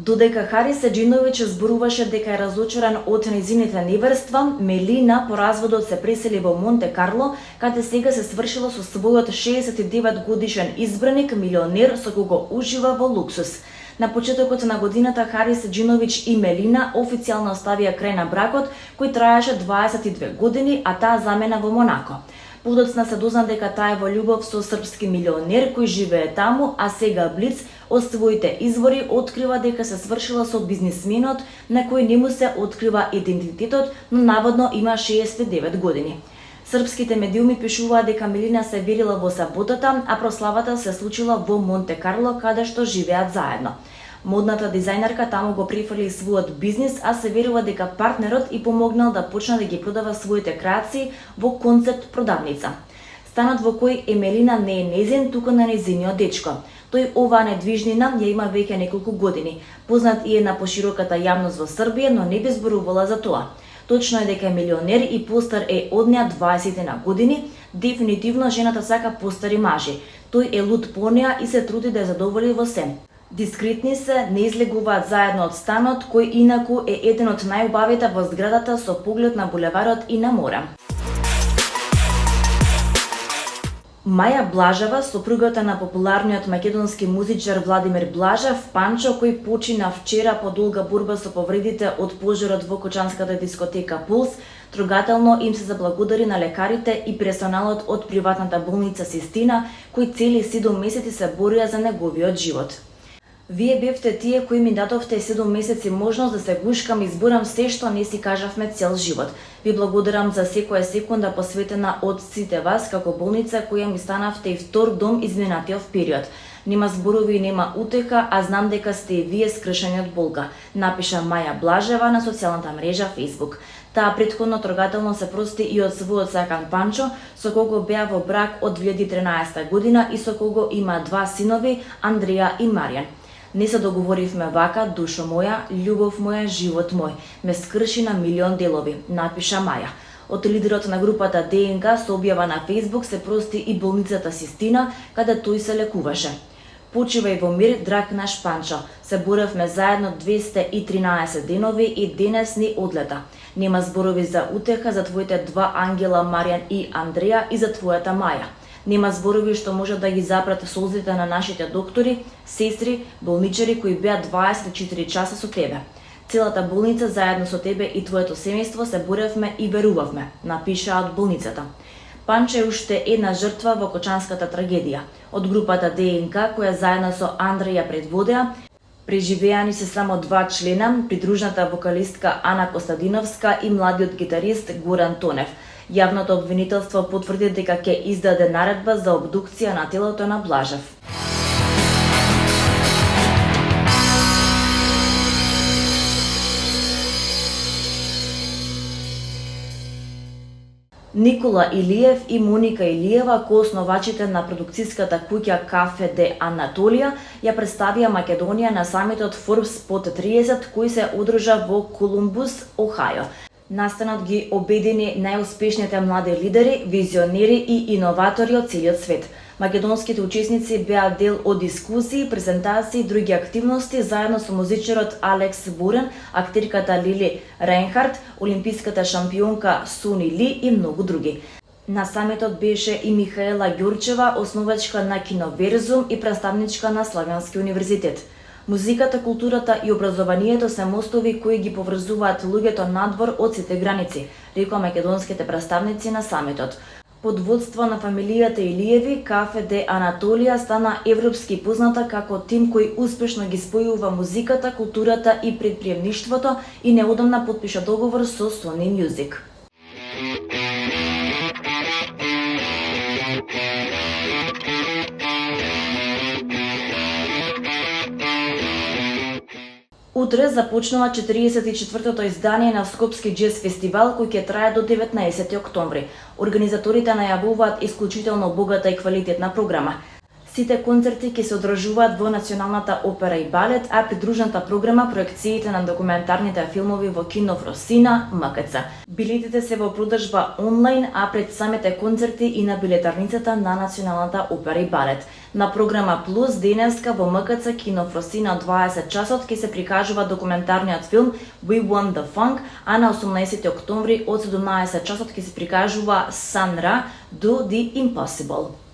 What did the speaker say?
Додека Харис Седжиновиќ зборуваше дека е разочаран од нејзините неверства, Мелина по разводот се пресели во Монте Карло, каде сега се свршила со својот 69 годишен избраник, милионер со кого ужива во луксус. На почетокот на годината Харис Седжиновиќ и Мелина официјално ставија крај на бракот, кој траеше 22 години, а таа замена во Монако. Подоцна се дозна дека таа е во љубов со српски милионер кој живее таму, а сега Блиц од своите извори открива дека се свршила со бизнисменот на кој не му се открива идентитетот, но наводно има 69 години. Српските медиуми пишуваат дека Мелина се верила во саботата, а прославата се случила во Монте Карло, каде што живеат заедно. Модната дизајнерка таму го префрли својот бизнис, а се верува дека партнерот и помогнал да почне да ги продава своите креации во концепт продавница. Станот во кој Мелина не е незин, туку на незиниот дечко. Тој оваа недвижнина ја има веќе неколку години. Познат и е на пошироката јавност во Србија, но не би зборувала за тоа. Точно е дека е милионер и постар е од неа 20 на години. Дефинитивно жената сака постари мажи. Тој е луд по неа и се труди да ја задоволи во се. Дискретни се, не излегуваат заедно од станот, кој инаку е еден од најубавите во зградата со поглед на булеварот и на море. Маја Блажева, сопругата на популарниот македонски музичар Владимир Блажев, Панчо, кој почина вчера по долга борба со повредите од пожарот во кочанската дискотека Пулс, трогателно им се заблагодари на лекарите и персоналот од приватната болница Систина, кои цели 7 месеци се борија за неговиот живот. Вие бевте тие кои ми дадовте 7 месеци можност да се гушкам и зборам се што не си кажавме цел живот. Ви благодарам за секоја секунда посветена од сите вас како болница која ми станавте и втор дом изминатиот период. Нема зборови и нема утеха, а знам дека сте и вие скршени од болка, напиша Маја Блажева на социјалната мрежа Facebook. Таа претходно трогателно се прости и од својот сакан Панчо, со кого беа во брак од 2013 година и со кого има 2 синови, Андреја и Маријан. Не се договоривме вака, душо моја, љубов моја, живот мој, ме скрши на милион делови, напиша Маја. Од лидерот на групата ДНК со објава на Facebook се прости и болницата Систина, каде тој се лекуваше. Почивај во мир, драг наш Панчо. Се боревме заедно 213 денови и денес ни одлета. Нема зборови за утеха за твоите 2 ангела Маријан и Андреја и за твојата Маја. Нема зборови што може да ги запрат солзите на нашите доктори, сестри, болничари кои беа 24 часа со тебе. Целата болница заедно со тебе и твоето семејство се боревме и верувавме, напиша од болницата. Панче е уште една жртва во кочанската трагедија. Од групата ДНК, која заедно со Андреја предводеа, преживеани се само 2 члена, придружната вокалистка Ана Костадиновска и младиот гитарист Горан Тонев. Јавното обвинителство потврди дека ќе издаде наредба за обдукција на телото на Блажев. Никола Илиев и Моника Илиева, коосновачите на продукцијската куќа Кафе де Анатолија, ја представија Македонија на самитот Forbes под 30 кој се одржа во Колумбус, Охајо. Настанот ги обедини најуспешните млади лидери, визионери и иноватори од целиот свет. Македонските учесници беа дел од дискусии, презентации и други активности заедно со музичарот Алекс Бурен, актерката Лили Рейнхард, олимписката шампионка Суни Ли и многу други. На самитот беше и Михаела Ѓурчева, основачка на Киноверзум и представничка на Славјански универзитет. Музиката, културата и образованието се мостови кои ги поврзуваат луѓето надвор од сите граници, рекоа македонските представници на самитот. Под водство на фамилијата Илиеви, Кафе де Анатолија стана европски позната како тим кој успешно ги спојува музиката, културата и предприемништвото и неодамна потпиша договор со Sony Music. Утре започнува 44-тото издание на Скопски джез фестивал кој ќе трае до 19 октомври. Организаторите најавуваат исклучително богата и квалитетна програма. Сите концерти ќе се одржуваат во Националната опера и балет, а придружната програма проекциите на документарните филмови во Кино Фросина, МКЦ. Билетите се во продржба онлайн, а пред самите концерти и на билетарницата на Националната опера и балет. На програма Плюс денеска во МКЦ Кино Фросина од 20 часот ќе се прикажува документарниот филм We Want the Funk, а на 18 октомври од 17 часот ќе се прикажува Sun Ra Do the Impossible.